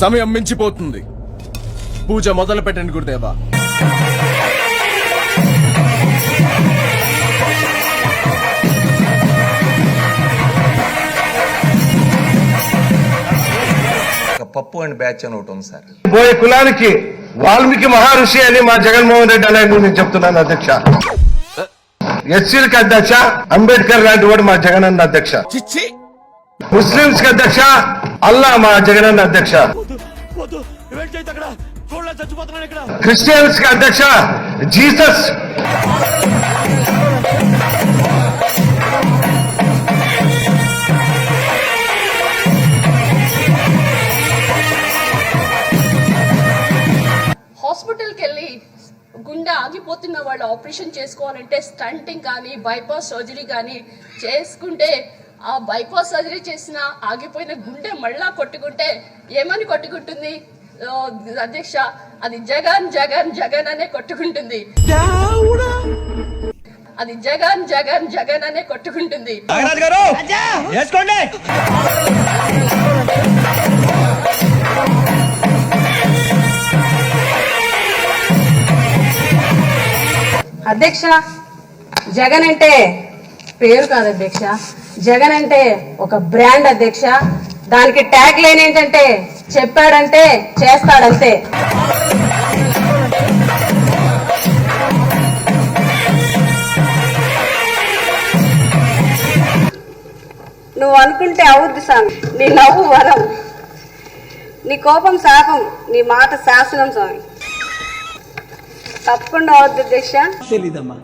సమయం మించిపోతుంది. పూజ మొదలు పెట్టండి గురుదేవా. పప్పు అండ్ బ్యాచ్ అని ఒకటి ఉంది సార్. పోయే కులానికి వాల్మీకి మహర్షి అని మా జగన్మోహన్ రెడ్డి అనే నేను చెప్తున్నాను అధ్యక్ష. ఎస్సీలకి అధ్యక్ష అంబేద్కర్ లాంటి వాడు మా జగనన్న అధ్యక్ష. ముస్లింస్ కి అధ్యక్ష అల్లా మా జగనన్న అధ్యక్ష. క్రిస్టియన్స్ కి అధ్యక్ష జీసస్. హాస్పిటల్కి వెళ్ళి గుండె ఆగిపోతున్న వాళ్ళు ఆపరేషన్ చేసుకోవాలంటే స్టంటింగ్ కానీ బైపాస్ సర్జరీ కానీ చేసుకుంటే ఆ బైపాస్ సర్జరీ చేసిన ఆగిపోయిన గుండె మళ్ళా కొట్టుకుంటే ఏమని కొట్టుకుంటుంది అధ్యక్ష? అది జగన్ జగన్ జగన్ అనే కొట్టుకుంటుంది. అది జగన్ జగన్ జగన్ అనే కొట్టుకుంటుంది. అధ్యక్ష, జగన్ అంటే పేరు కాదు అధ్యక్ష, జగన్ అంటే ఒక బ్రాండ్ అధ్యక్ష. దానికి ట్యాగ్ లైన్ ఏంటంటే చెప్పాడంటే చేస్తాడంతే. నువ్వు అనుకుంటే అవుద్ది స్వామి, నీ నవ్వు వరం, నీ కోపం శాపం, నీ మాట శాసనం స్వామి. తప్పకుండా అవద్దు అధ్యక్ష. తెలీదమ్మా.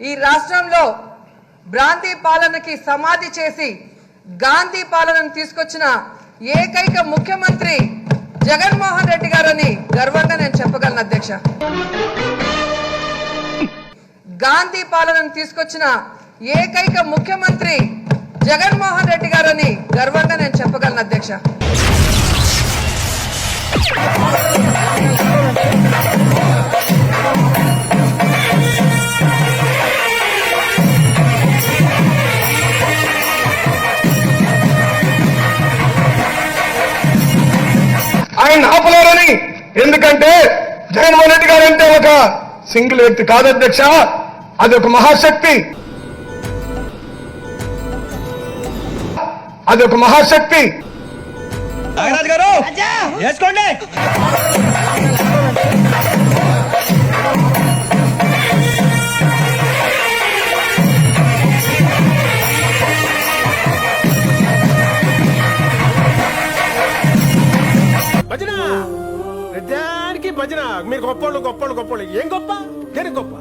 ఈ రాష్ట్రంలో భ్రాంతి పాలనకి సమాధి చేసి గాంధీ పాలనను తీసుకొచ్చిన ఏకైక ముఖ్యమంత్రి జగన్మోహన్ రెడ్డి గారని గర్వంగా నేను చెప్పగలను అధ్యక్ష. గాంధీ పాలనను తీసుకొచ్చిన ఏకైక ముఖ్యమంత్రి జగన్మోహన్ రెడ్డి గారని గర్వంగా నేను చెప్పగలను అధ్యక్ష. ఆయన ఆపలేరని, ఎందుకంటే జగన్మోహన్ రెడ్డి గారు అంటే ఒక సింగిల్ వ్యక్తి కాదు అధ్యక్ష, అది ఒక మహాశక్తి. అది ఒక మహాశక్తి. భజన ప్రతిదానికి భజన. మీరు గొప్పోళ్ళు గొప్పోళ్ళు గొప్పోళ్ళు. ఏం గొప్ప? దేని గొప్ప?